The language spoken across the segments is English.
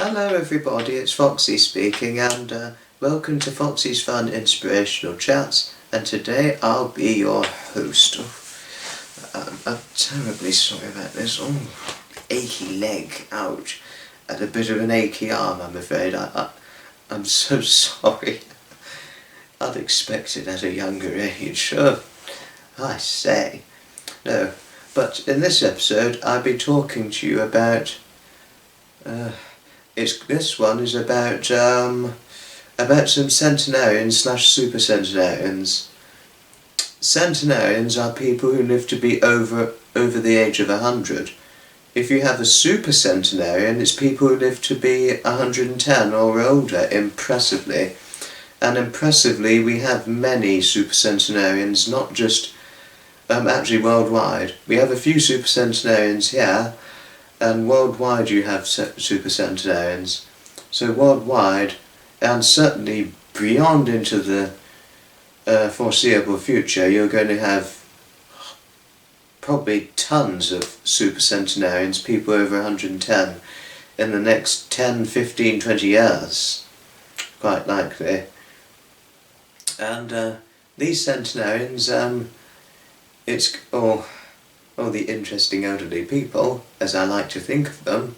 Hello everybody, it's Foxy speaking, and welcome to Foxy's Fun Inspirational Chats, and today I'll be your host. I'm terribly sorry about this. Achy leg, ouch, and a bit of an achy arm, I'm afraid. I'm so sorry. I'd expect it at a younger age, I say. No, but in this episode I'll be talking to you about this one is about some centenarians / supercentenarians. Centenarians are people who live to be over the age of 100. If you have a supercentenarian, it's people who live to be 110 or older, impressively. And impressively, we have many supercentenarians, not just actually worldwide. We have a few supercentenarians here, and worldwide you have supercentenarians. So worldwide, and certainly beyond into the foreseeable future, you're going to have probably tons of supercentenarians, people over 110, in the next 10, 15, 20 years, quite likely. And these centenarians, it's all the interesting elderly people, as I like to think of them,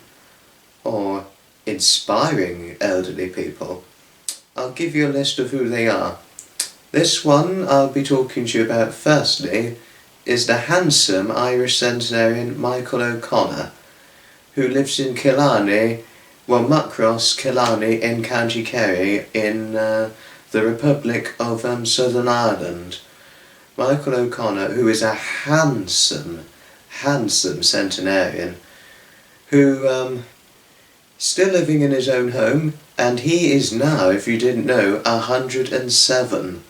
or inspiring elderly people. I'll give you a list of who they are. This one I'll be talking to you about firstly is the handsome Irish centenarian Michael O'Connor, who lives in Killarney, Muckross, Killarney in County Kerry in the Republic of Southern Ireland. Michael O'Connor, who is a handsome centenarian, who still living in his own home, and he is now, if you didn't know, 107.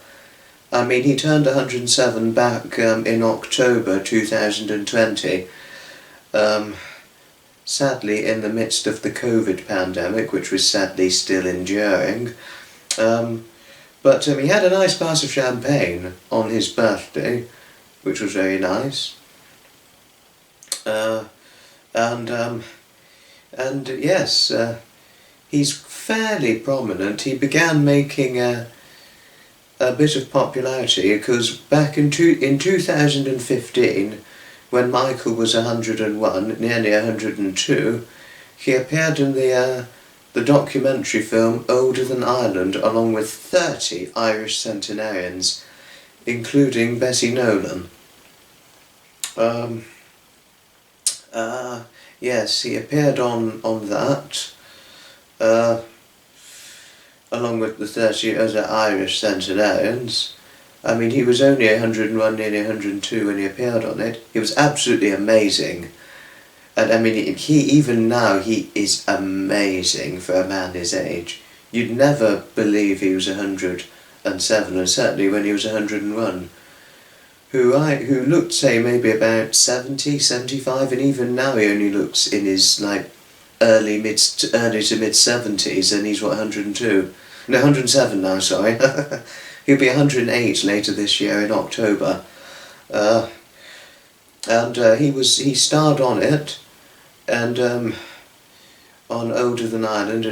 I mean, he turned 107 back in October 2020, sadly in the midst of the COVID pandemic, which was sadly still enduring. But he had a nice glass of champagne on his birthday, which was very nice. And yes, he's fairly prominent. He began making a bit of popularity because back in 2015, when Michael was 101, nearly 102, he appeared in the documentary film Older Than Ireland, along with 30 Irish centenarians, including Bessie Nolan. Yes, he appeared on that, along with the 30 other Irish centenarians. I mean, he was only 101, nearly 102 when he appeared on it. He was absolutely amazing. And I mean, even now, he is amazing for a man his age. You'd never believe he was 107, and certainly when he was 101. Who looked, say, maybe about 70, 75, and even now he only looks in his, early to mid-70s, and he's, 102? No, 107 now, sorry. He'll be 108 later this year in October. He starred on it, and on Older Than Ireland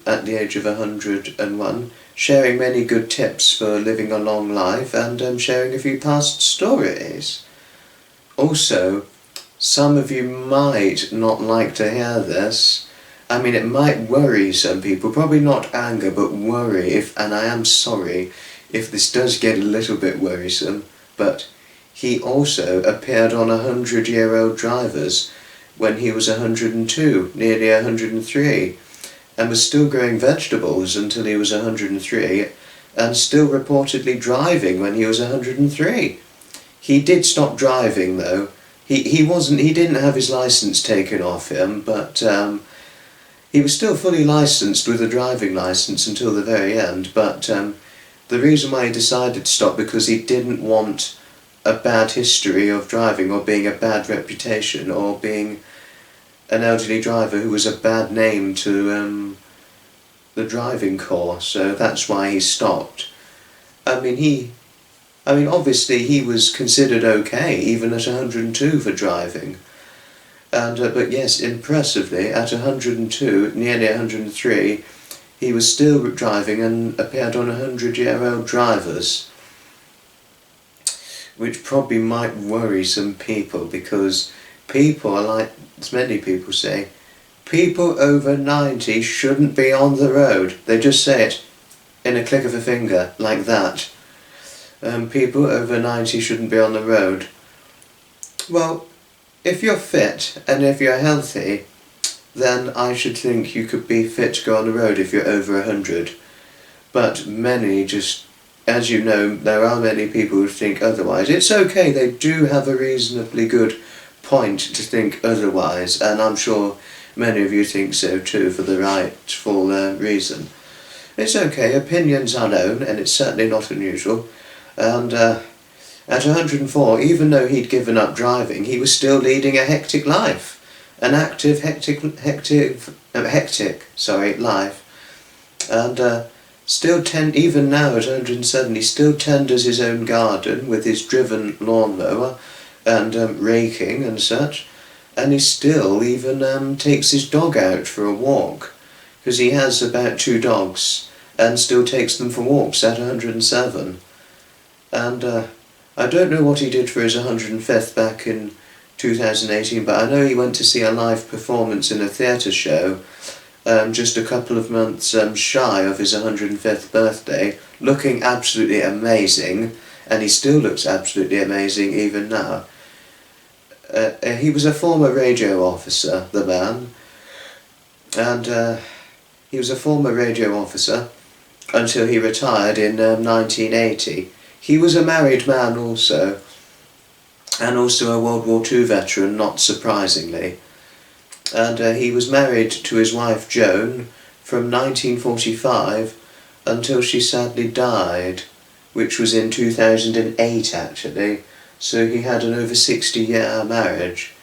at the age of 101, sharing many good tips for living a long life, and sharing a few past stories. Also, some of you might not like to hear this. I mean, it might worry some people, probably not anger, but worry, and I am sorry if this does get a little bit worrisome, but he also appeared on 100-year-old drivers when he was 102, nearly 103, and was still growing vegetables until he was 103, and still reportedly driving when he was 103. He did stop driving though. He didn't have his licence taken off him, but he was still fully licensed with a driving licence until the very end, but the reason why he decided to stop because he didn't want a bad history of driving, or being a bad reputation, or being an elderly driver who was a bad name to the driving corps, so that's why he stopped. I mean, obviously he was considered okay, even at 102 for driving. And but yes, impressively, at 102, nearly 103, he was still driving and appeared on 100-year-old drivers, which probably might worry some people, because people are like, as many people say, people over 90 shouldn't be on the road. They just say it in a click of a finger, like that. People over 90 shouldn't be on the road. Well, if you're fit and if you're healthy, then I should think you could be fit to go on the road if you're over 100. But many just, as you know, there are many people who think otherwise. It's okay, they do have a reasonably good point to think otherwise, and I'm sure many of you think so too, for the rightful reason. It's okay, opinions are known, and it's certainly not unusual. And at 104, even though he'd given up driving, he was still leading a hectic life. An active, hectic life. And still even now at 107, he still tenders his own garden with his driven lawnmower and raking and such. And he still even takes his dog out for a walk, because he has about 2 dogs and still takes them for walks at 107. And I don't know what he did for his 105th back in 2018, but I know he went to see a live performance in a theatre show just a couple of months shy of his 105th birthday, looking absolutely amazing, and he still looks absolutely amazing even now. He was a former radio officer, the man, and he was a former radio officer until he retired in 1980. He was a married man also, and also a World War II veteran, not surprisingly. And he was married to his wife Joan from 1945 until she sadly died, which was in 2008 actually. So he had an over 60-year marriage,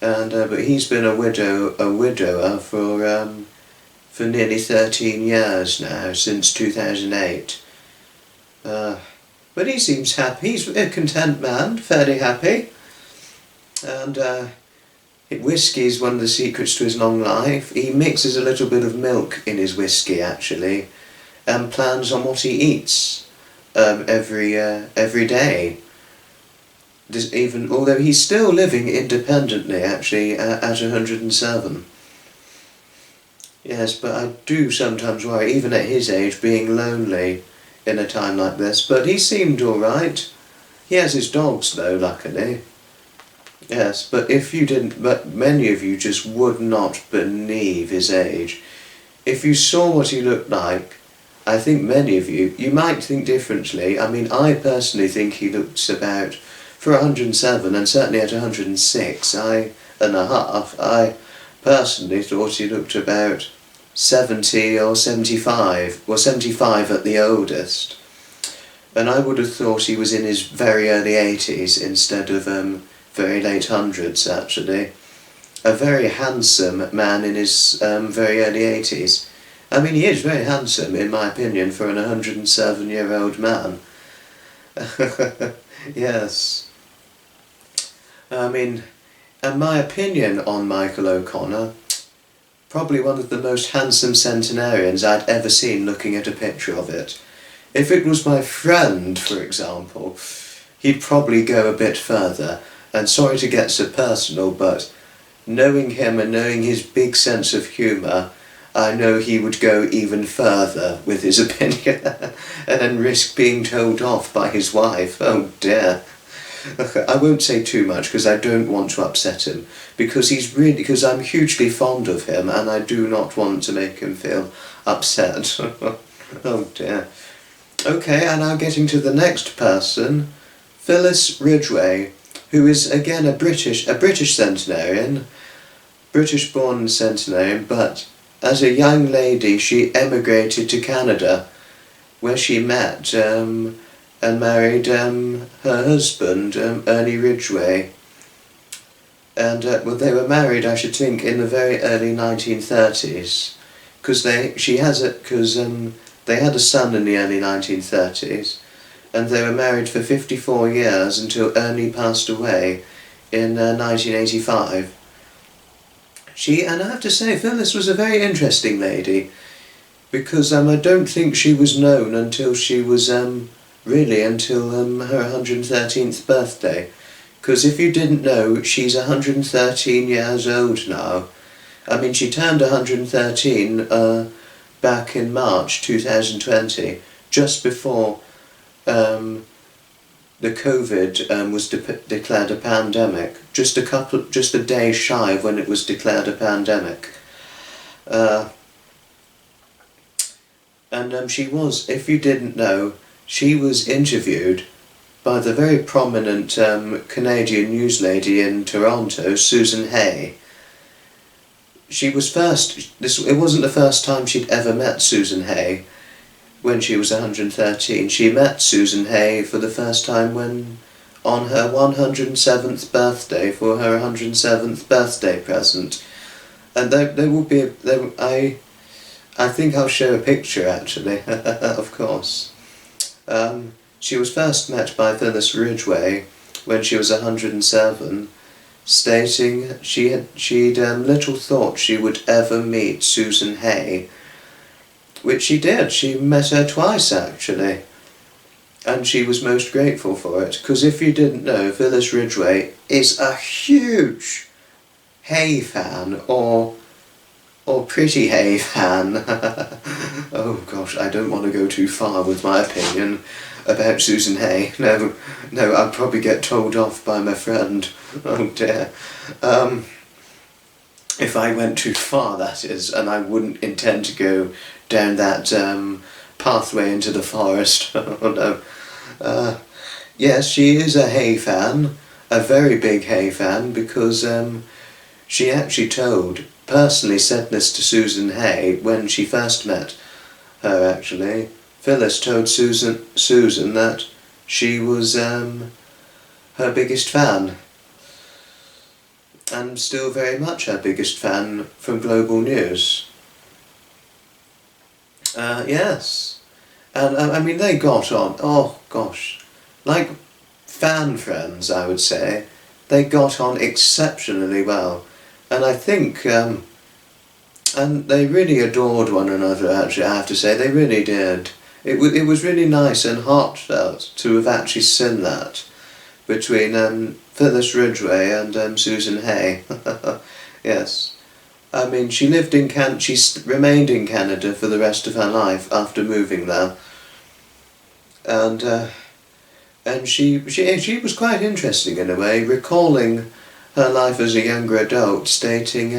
and but he's been a widower for nearly 13 years now, since 2008. But he seems happy. He's a content man, fairly happy, and whiskey is one of the secrets to his long life. He mixes a little bit of milk in his whiskey actually, and plans on what he eats every day. Although he's still living independently actually at 107. Yes, but I do sometimes worry, even at his age, being lonely in a time like this. But he seemed alright. He has his dogs though, luckily. Yes, but many of you just would not believe his age. If you saw what he looked like, I think many of you might think differently. I mean, I personally think he looks about, for 107 and certainly at 106 and a half, I personally thought he looked about 70 or 75, or 75 at the oldest. And I would have thought he was in his very early 80s instead of very late hundreds actually. A very handsome man in his very early 80s. I mean, he is very handsome in my opinion for an 107-year-old man. Yes. I mean, and my opinion on Michael O'Connor, probably one of the most handsome centenarians I'd ever seen looking at a picture of it. If it was my friend, for example, he'd probably go a bit further. And sorry to get so personal, but knowing him and knowing his big sense of humour, I know he would go even further with his opinion and then risk being told off by his wife. Oh dear. I won't say too much because I don't want to upset him, because I'm hugely fond of him and I do not want to make him feel upset. Oh dear. Okay, and now getting to the next person, Phyllis Ridgway, who is again a British centenarian, British-born centenarian, but as a young lady she emigrated to Canada, where she met and married her husband, Ernie Ridgway. And well, they were married, I should think, in the very early 1930s, because they had a son in the early 1930s, and they were married for 54 years until Ernie passed away in 1985. And I have to say, Phyllis was a very interesting lady, because I don't think she was known until she was, really until her 113th birthday. Because if you didn't know, she's 113 years old now. I mean, she turned 113 back in March 2020, just before the COVID was declared a pandemic. Just a day shy of when it was declared a pandemic. And she was, if you didn't know, she was interviewed by the very prominent Canadian news lady in Toronto, Susan Hay. She was first, it wasn't the first time she'd ever met Susan Hay when she was 113. She met Susan Hay for the first time when, on her 107th birthday, for her 107th birthday present. And there will be, I think I'll show a picture actually, of course. She was first met by Phyllis Ridgway when she was 107, stating she'd little thought she would ever meet Susan Hay, which she did. She met her twice actually, and she was most grateful for it, because if you didn't know, Phyllis Ridgway is a huge Hay fan, or Pretty Hay fan. Oh gosh, I don't want to go too far with my opinion about Susan Hay. No, I'll probably get told off by my friend. Oh dear. If I went too far, that is, and I wouldn't intend to go down that pathway into the forest. Oh no. Yes, she is a Hay fan, a very big Hay fan, because she actually personally said this to Susan Hay when she first met her actually. Phyllis told Susan that she was her biggest fan, and still very much her biggest fan from Global News. Yes, and I mean they got on, oh gosh, like fan friends I would say. They got on exceptionally well, and I think and they really adored one another actually, I have to say, they really did. It was really nice and heartfelt to have actually seen that between Phyllis Ridgway and Susan Hay. Yes, I mean she remained in Canada for the rest of her life after moving there, and she was quite interesting in a way, recalling her life as a younger adult, stating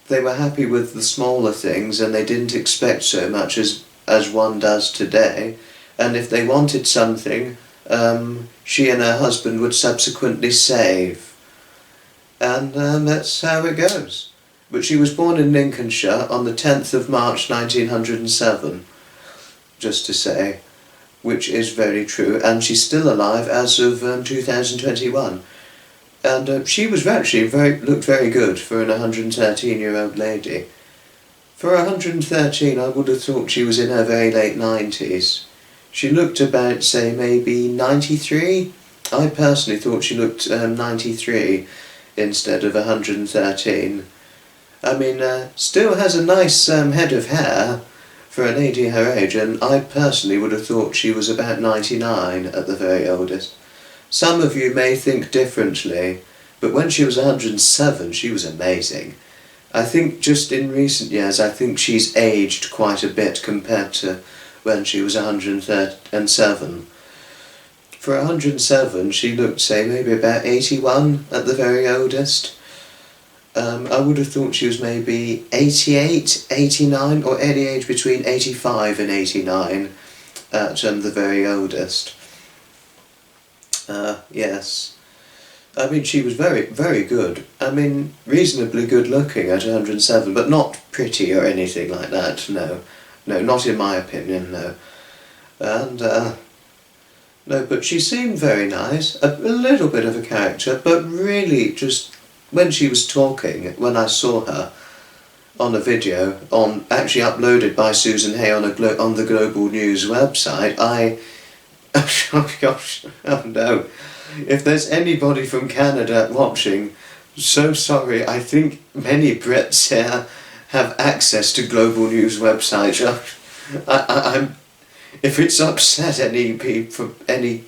they were happy with the smaller things and they didn't expect so much as one does today, and if they wanted something, she and her husband would subsequently save, and that's how it goes. But she was born in Lincolnshire on the 10th of March 1907, just to say, which is very true, and she's still alive as of 2021. And she was actually looked very good for an 113-year-old lady. For 113, I would have thought she was in her very late 90s. She looked about, say, maybe 93. I personally thought she looked 93 instead of 113. I mean, still has a nice head of hair for a lady her age, and I personally would have thought she was about 99 at the very oldest. Some of you may think differently, but when she was 107, she was amazing. I think just in recent years, I think she's aged quite a bit compared to when she was 107. For 107, she looked, say, maybe about 81 at the very oldest. I would have thought she was maybe 88, 89, or any age between 85 and 89 at the very oldest. Yes. I mean, she was very, very good. I mean, reasonably good looking at 107, but not pretty or anything like that, no. No, not in my opinion, no. And, no, but she seemed very nice, a little bit of a character, but really just, when she was talking, when I saw her on a video, actually uploaded by Susan Hay on the Global News website, oh gosh, oh no. If there's anybody from Canada watching, So sorry, I think many Brits here have access to global news websites. I'm if it's upset any people, any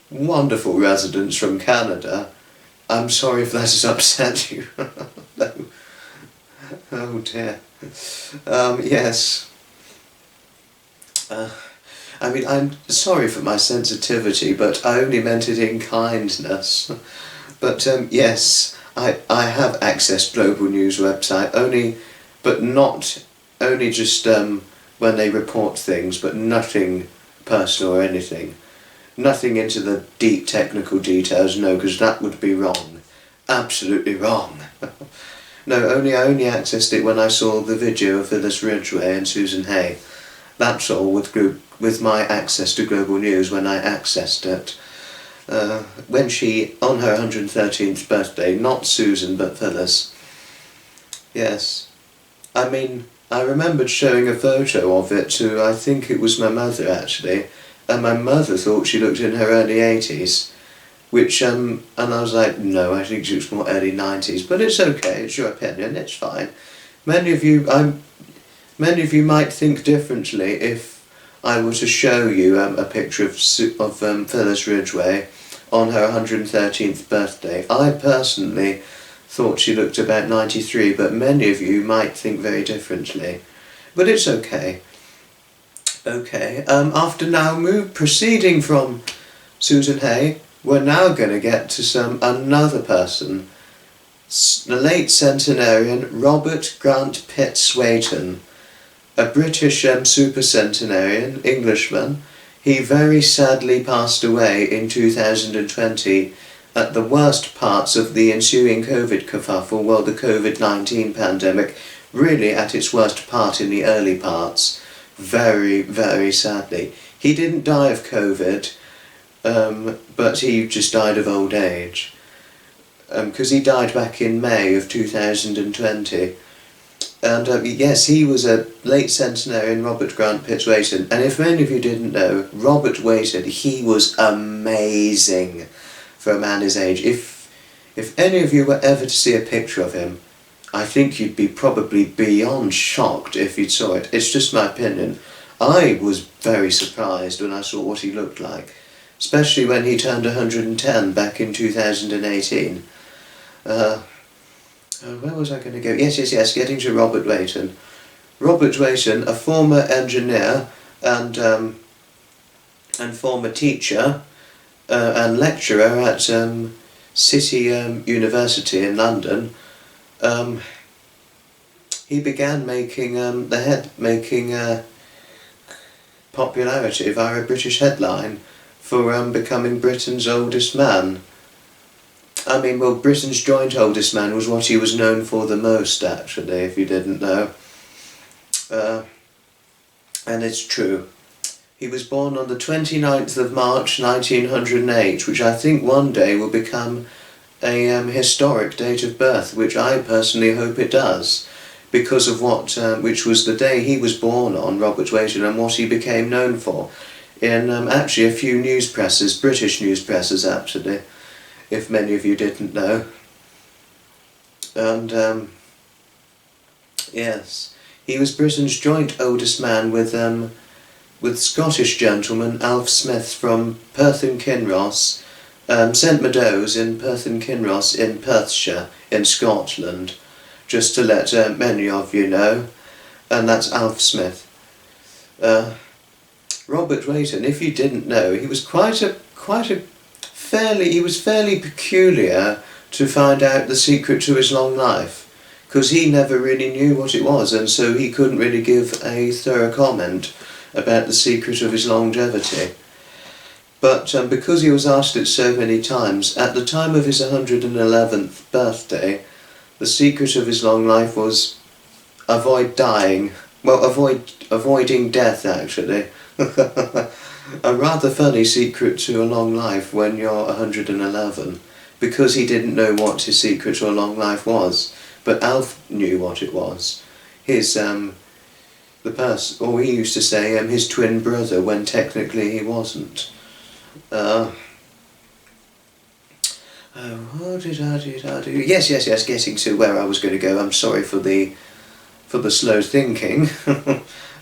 wonderful residents from Canada, I'm sorry if that has upset you. No. Oh dear. Yes. I mean, I'm sorry for my sensitivity, but I only meant it in kindness. But yes, I have accessed global news website but not only just when they report things, but nothing personal or anything. Nothing into the deep technical details, no, because that would be wrong. Absolutely wrong. No, I only accessed it when I saw the video of Phyllis Ridgway and Susan Hay. That's all with my access to global news when I accessed it. When she, on her 113th birthday, not Susan but Phyllis. Yes. I mean, I remembered showing a photo of it to, I think it was my mother actually, and my mother thought she looked in her early 80s, which, and I was like, no, I think she was more early 90s, but it's okay, it's your opinion, it's fine. Many of you might think differently if I were to show you a picture of Phyllis Ridgway on her 113th birthday. I personally thought she looked about 93, but many of you might think very differently. But it's okay. Okay, after now proceeding from Susan Hay, we're now going to get to another person. The late centenarian Robert Grant Pitts Weighton, a British supercentenarian, Englishman. He very sadly passed away in 2020 at the worst parts of the ensuing COVID kerfuffle, well, the COVID-19 pandemic, really at its worst part in the early parts. Very, very sadly. He didn't die of COVID, but he just died of old age. Because he died back in May of 2020. And yes, he was a late centenarian, Robert Grant Pitts Weighton. And if many of you didn't know, Robert Weighton, he was amazing for a man his age. If any of you were ever to see a picture of him, I think you'd be probably beyond shocked if you saw it. It's just my opinion. I was very surprised when I saw what he looked like, especially when he turned 110 back in 2018. Where was I going to go? Yes, getting to Robert Weighton. Robert Weighton, a former engineer and former teacher and lecturer at City University in London. He began making popularity via a British headline for becoming Britain's oldest man. I mean, well, Britain's joint oldest man was what he was known for the most, actually, if you didn't know. And it's true. He was born on the 29th of March 1908, which I think one day will become a historic date of birth, which I personally hope it does, because of what, which was the day he was born on, Robert Weighton, and what he became known for in actually a few news presses, British news presses actually, if many of you didn't know. And yes, he was Britain's joint oldest man with Scottish gentleman Alf Smith from Perth and Kinross, St Meadows in Perth and Kinross in Perthshire in Scotland, just to let many of you know, and that's Alf Smith. Robert Weighton, if you didn't know, he was fairly peculiar to find out the secret to his long life, because he never really knew what it was, and so he couldn't really give a thorough comment about the secret of his longevity. But because he was asked it so many times, at the time of his 111th birthday, the secret of his long life was avoid dying. Well, avoiding death, actually. A rather funny secret to a long life when you're 111, because he didn't know what his secret to a long life was. But Alf knew what it was. His, or he used to say, his twin brother, when technically he wasn't. Oh, what did I do? Yes, getting to where I was going to go. I'm sorry for the slow thinking.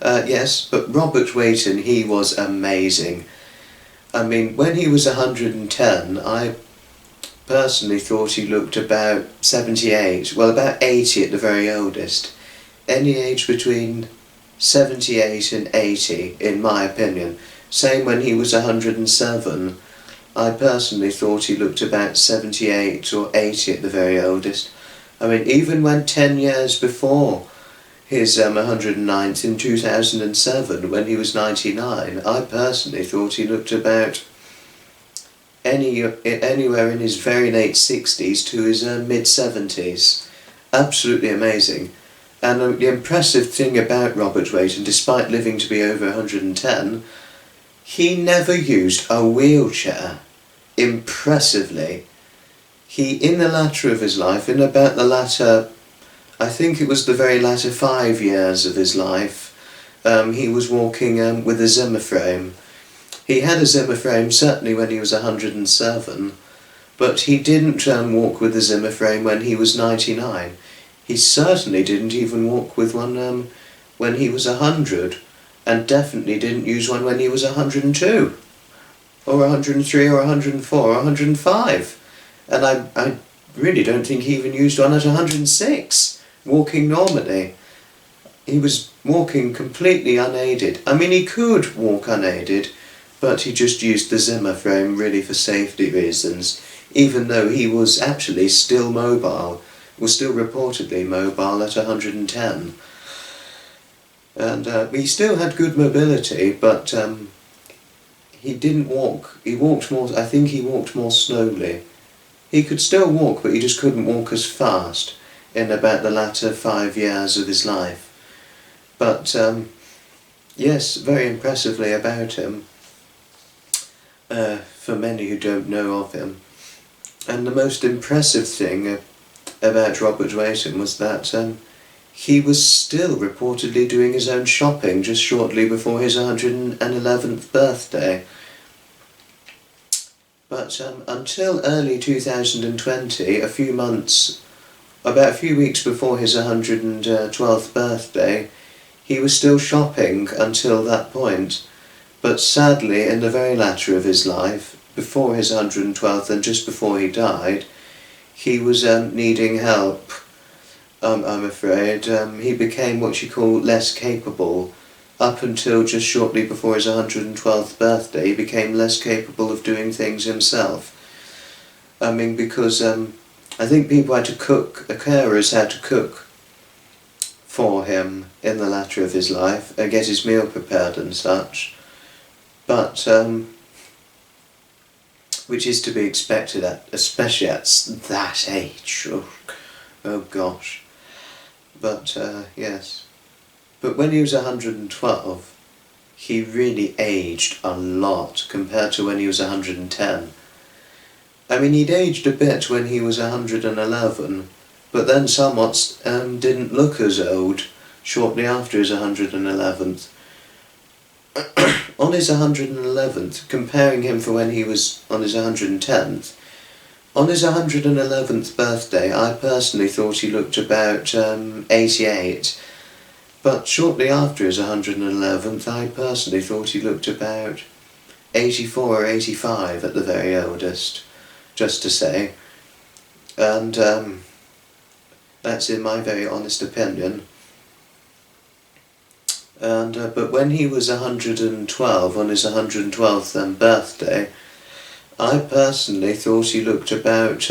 Yes, but Robert Weighton, he was amazing. I mean, when he was 110, I personally thought he looked about 78, well, about 80 at the very oldest. Any age between 78 and 80, in my opinion. Same when he was 107. I personally thought he looked about 78 or 80 at the very oldest. I mean, even when 10 years before his 109th in 2007, when he was 99, I personally thought he looked about anywhere in his very late 60s to his mid-70s. Absolutely amazing. And the impressive thing about Robert Weighton, despite living to be over 110, he never used a wheelchair. Impressively. He, in the latter of his life, in about the latter, I think it was the very latter 5 years of his life, he was walking with a Zimmer frame. He had a Zimmer frame certainly when he was 107, but he didn't walk with a Zimmer frame when he was 99. He certainly didn't even walk with one when he was 100, and definitely didn't use one when he was 102, or 103, or 104, or 105. And I really don't think he even used one at 106, walking normally. He was walking completely unaided. I mean, he could walk unaided, but he just used the Zimmer frame really for safety reasons, even though he was actually still mobile, was still reportedly mobile at 110. And he still had good mobility, but he didn't walk. He walked more, I think he walked more slowly. He could still walk, but he just couldn't walk as fast in about the latter 5 years of his life. But yes, very impressively about him, for many who don't know of him. And the most impressive thing about Robert Weighton was that he was still reportedly doing his own shopping just shortly before his 111th birthday. But until early 2020, about a few weeks before his 112th birthday, he was still shopping until that point. But sadly, in the very latter of his life, before his 112th and just before he died, he was needing help. I'm afraid. He became what you call less capable. Up until just shortly before his 112th birthday, he became less capable of doing things himself. I mean, because I think people had to cook, the carers had to cook for him in the latter of his life, and get his meal prepared and such. But, which is to be expected, especially at that age. Oh gosh. But, yes. But when he was 112, he really aged a lot compared to when he was 110. I mean, he'd aged a bit when he was 111, but then somewhat didn't look as old shortly after his 111th. On his 111th, comparing him for when he was on his 110th, on his 111th birthday, I personally thought he looked about 88. But shortly after his 111th, I personally thought he looked about 84 or 85 at the very oldest, just to say. And that's in my very honest opinion. And but when he was 112, on his 112th birthday, I personally thought he looked about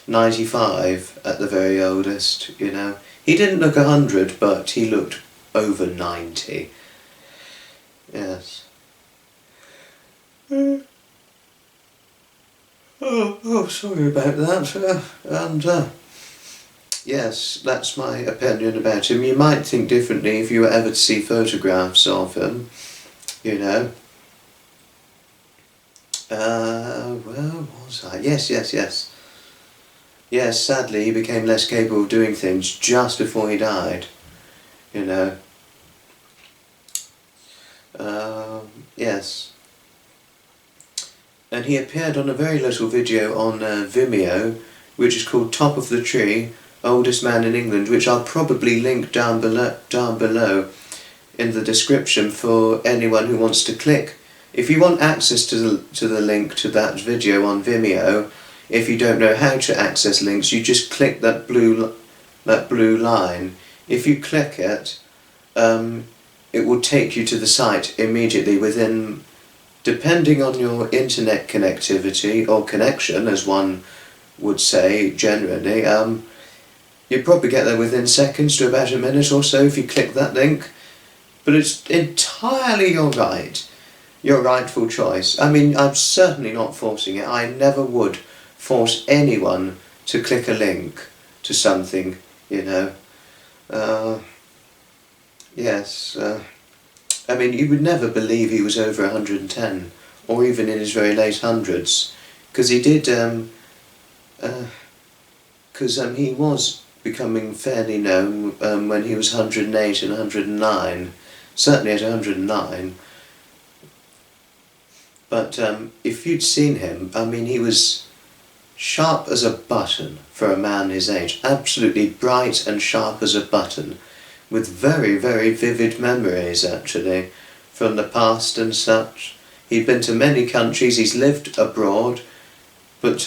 95 at the very oldest, you know. He didn't look 100, but he looked over 90. Yes. Oh, sorry about that. And yes, that's my opinion about him. You might think differently if you were ever to see photographs of him, you know. Where was I? Yes. Yes, sadly he became less capable of doing things just before he died, you know. Yes. and he appeared on a very little video on Vimeo, which is called Top of the Tree, Oldest Man in England, which I'll probably link down below in the description for anyone who wants to click. If you want access to the link to that video on Vimeo, if you don't know how to access links, you just click that blue line. If you click it, it will take you to the site immediately within, depending on your internet connectivity or connection, as one would say generally, you'd probably get there within seconds to about a minute or so if you click that link. But it's entirely your rightful choice. I mean, I'm certainly not forcing it. I never would force anyone to click a link to something, you know. Yes, I mean, you would never believe he was over 110, or even in his very late hundreds, because he did, he was becoming fairly known when he was 108 and 109, certainly at 109. But if you'd seen him, I mean, he was sharp as a button for a man his age, absolutely bright and sharp as a button, with very, very vivid memories actually from the past and such. He'd been to many countries, he's lived abroad, but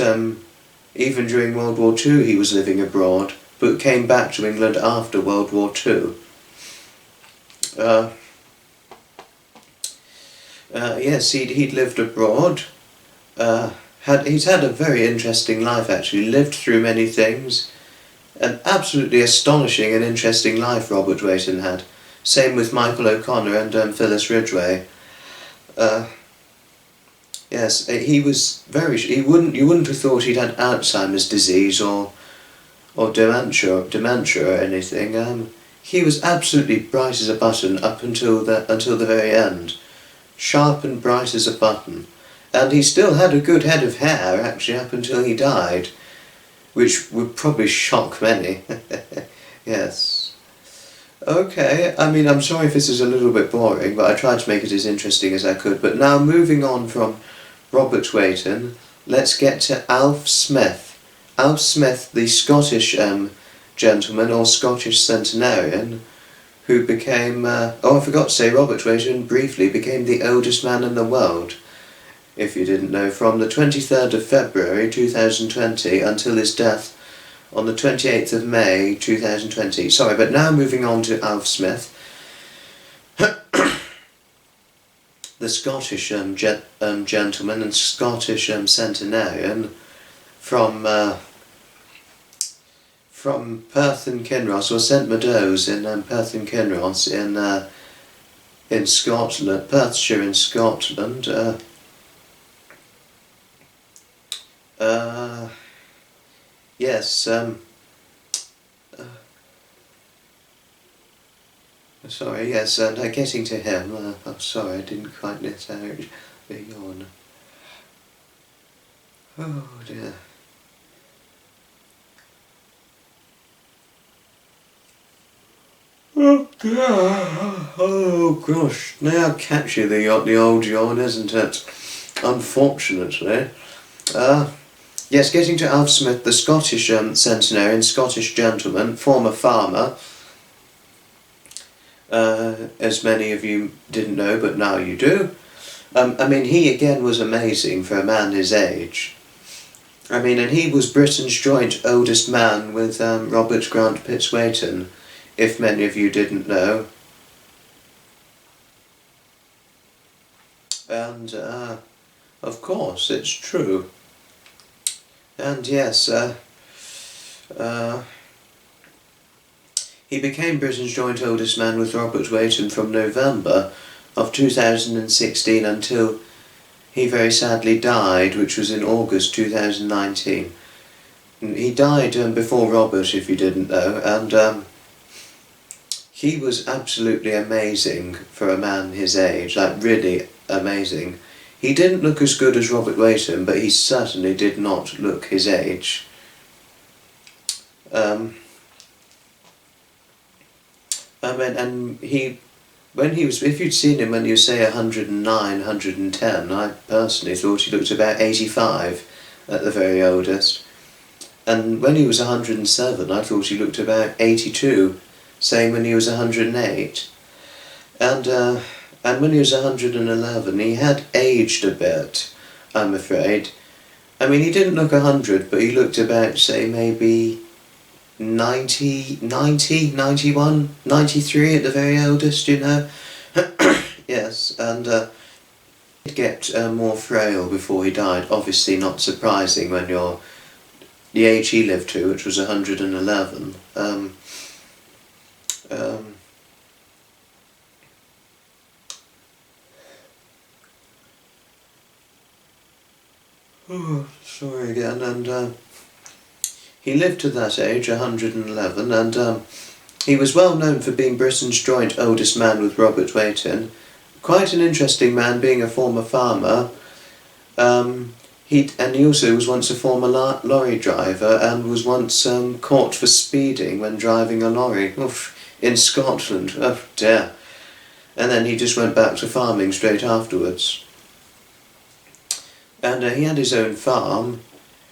even during World War II he was living abroad, but came back to England after World War II. Yes, he'd lived abroad. He's had a very interesting life actually, lived through many things. An absolutely astonishing and interesting life Robert Weighton had. Same with Michael O'Connor and Phyllis Ridgway. Yes, he was very. You wouldn't have thought he'd had Alzheimer's disease or dementia or anything. He was absolutely bright as a button up until the very end, sharp and bright as a button, and he still had a good head of hair actually up until he died, which would probably shock many. Yes. Okay, I mean, I'm sorry if this is a little bit boring, but I tried to make it as interesting as I could. But now, moving on from Robert Weighton, let's get to Alf Smith. Alf Smith, the Scottish gentleman, or Scottish centenarian, who became, I forgot to say, Robert Weighton briefly became the oldest man in the world, if you didn't know, from the 23rd of February 2020 until his death on the 28th of May 2020. Sorry, but now moving on to Alf Smith, the Scottish gentleman and Scottish centenarian from Perth and Kinross, or St Meadows in Perth and Kinross in Scotland, Perthshire in Scotland. Yes, sorry, yes, and getting to him, I'm sorry, I didn't quite necessarily yawn. Oh dear. Oh gosh, now catch you the old yawn, isn't it? Unfortunately. Yes, getting to Alf Smith, the Scottish centenarian, Scottish gentleman, former farmer. As many of you didn't know, but now you do. I mean, he again was amazing for a man his age. I mean, and he was Britain's joint oldest man with Robert Grant Pitts Weighton, if many of you didn't know. And, of course, it's true. And yes, he became Britain's joint oldest man with Robert Weighton from November of 2016 until he very sadly died, which was in August 2019. He died before Robert, if you didn't know, and he was absolutely amazing for a man his age, like really amazing. He didn't look as good as Robert Weighton, but he certainly did not look his age. And he if you'd seen him when he was, say, 109, 110, I personally thought he looked about 85 at the very oldest. And when he was 107, I thought he looked about 82, same when he was 108. And when he was 111, he had aged a bit, I'm afraid. I mean, he didn't look 100, but he looked about, say, maybe 90, 91, 93 at the very oldest, you know. Yes, and he'd get more frail before he died. Obviously not surprising when you're the age he lived to, which was 111. Oh, sorry again, and he lived to that age, 111, and he was well known for being Britain's joint oldest man with Robert Weighton. Quite an interesting man, being a former farmer. He also was once a former lorry driver, and was once caught for speeding when driving a lorry. Oof, in Scotland. Oh dear. And then he just went back to farming straight afterwards. And he had his own farm,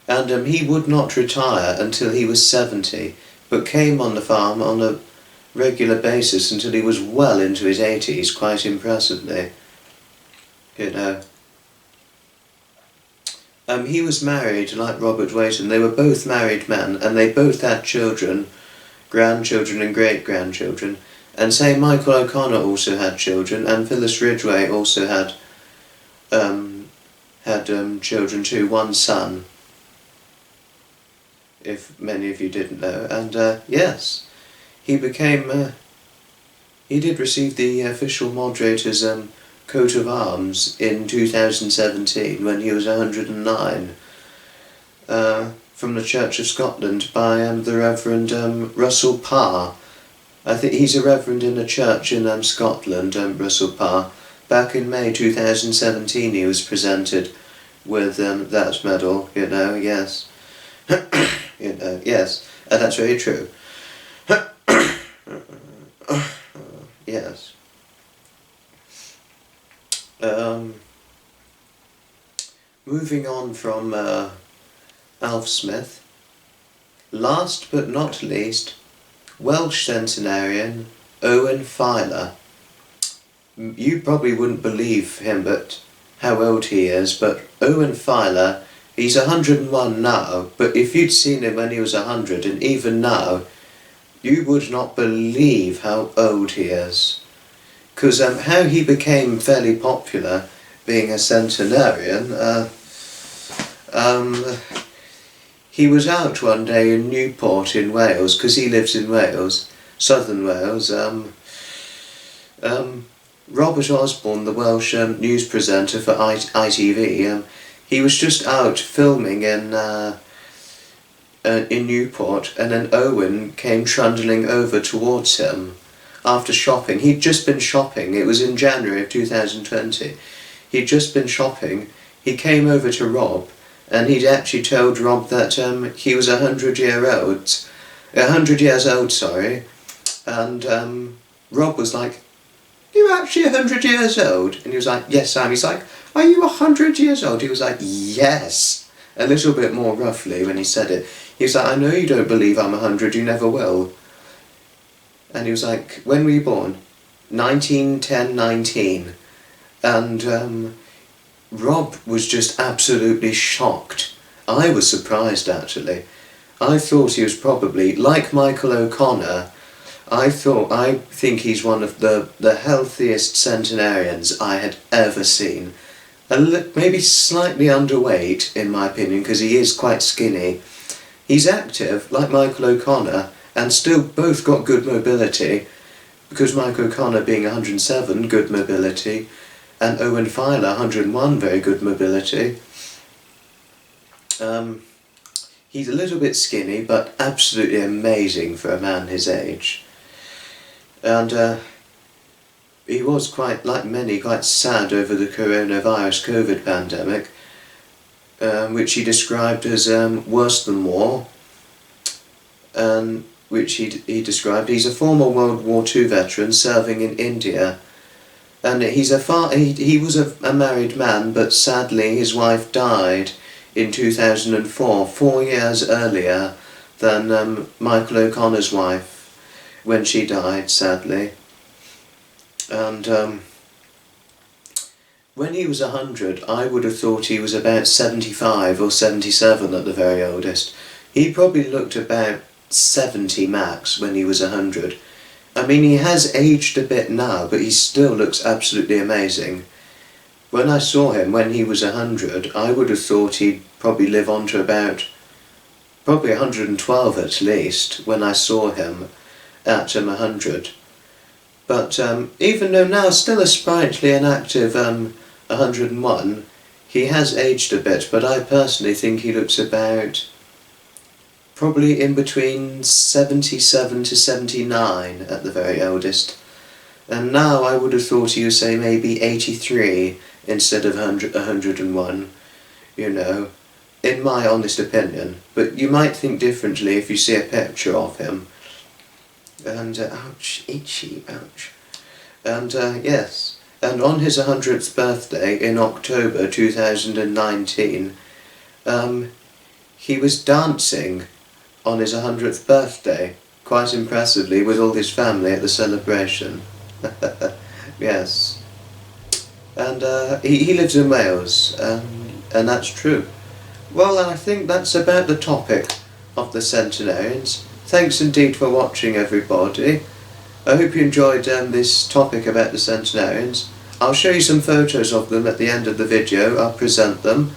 and he would not retire until he was 70, but came on the farm on a regular basis until he was well into his 80s, quite impressively, you know. He was married, like Robert Weighton. They were both married men, and they both had children, grandchildren and great-grandchildren. And say Michael O'Connor also had children, and Phyllis Ridgway also had children too, one son, if many of you didn't know. And yes, he became, he did receive the official moderator's coat of arms in 2017 when he was 109, from the Church of Scotland by the Reverend Russell Parr. I think he's a reverend in a church in Scotland, Russell Parr. Back in May 2017 he was presented with that medal, you know, yes. You know, yes, and that's very true. Yes. Moving on from Alf Smith, last but not least, Welsh centenarian Owen Filer. You probably wouldn't believe him, but how old he is, but Owen Filer, he's 101 now, but if you'd seen him when he was 100, and even now, you would not believe how old he is. Because how he became fairly popular, being a centenarian, he was out one day in Newport in Wales, because he lives in Wales, southern Wales. Robert Osborne, the Welsh news presenter for ITV, he was just out filming in Newport, and then Owen came trundling over towards him after shopping. He'd just been shopping. It was in January of 2020. He'd just been shopping. He came over to Rob, and he'd actually told Rob that he was 100 years old, sorry. And Rob was like, "You're actually 100 years old?" And he was like, "Yes, Sam." He's like, "Are you 100 years old?" He was like, "Yes." A little bit more roughly when he said it. He was like, "I know you don't believe I'm 100, you never will." And he was like, "When were you born?" 1910-19. And Rob was just absolutely shocked. I was surprised, actually. I thought he was probably, like Michael O'Connor, I think he's one of the healthiest centenarians I had ever seen. Maybe slightly underweight, in my opinion, because he is quite skinny. He's active, like Michael O'Connor, and still both got good mobility, because Michael O'Connor being 107, good mobility, and Owen Filer, 101, very good mobility. He's a little bit skinny, but absolutely amazing for a man his age. And he was quite, like many, quite sad over the coronavirus COVID pandemic, which he described as worse than war, which he described. He's a former World War II veteran serving in India And he was a married man, but sadly his wife died in 2004, 4 years earlier than Michael O'Connor's wife, when she died, sadly. And when he was 100, I would have thought he was about 75 or 77 at the very oldest. He probably looked about 70 max when he was 100. I mean, he has aged a bit now, but he still looks absolutely amazing. When I saw him when he was 100, I would have thought he'd probably live on to about, probably 112 at least, when I saw him at 100. But even though now still a sprightly and active 101, he has aged a bit, but I personally think he looks about probably in between 77 to 79 at the very oldest. And now I would have thought he would say maybe 83 instead of 101, you know, in my honest opinion. But you might think differently if you see a picture of him. And, ouch, itchy, ouch. And, yes, and on his 100th birthday in October 2019, he was dancing on his 100th birthday, quite impressively, with all his family at the celebration. Yes. And he lives in Wales, and that's true. Well, I think that's about the topic of the Centenarians. Thanks indeed for watching, everybody. I hope you enjoyed this topic about the Centenarians. I'll show you some photos of them at the end of the video. I'll present them.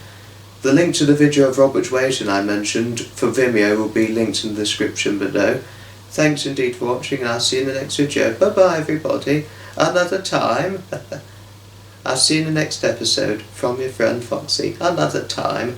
The link to the video of Robert Weighton I mentioned for Vimeo will be linked in the description below. Thanks indeed for watching, and I'll see you in the next video. Bye bye everybody. Another time. I'll see you in the next episode from your friend Foxy. Another time.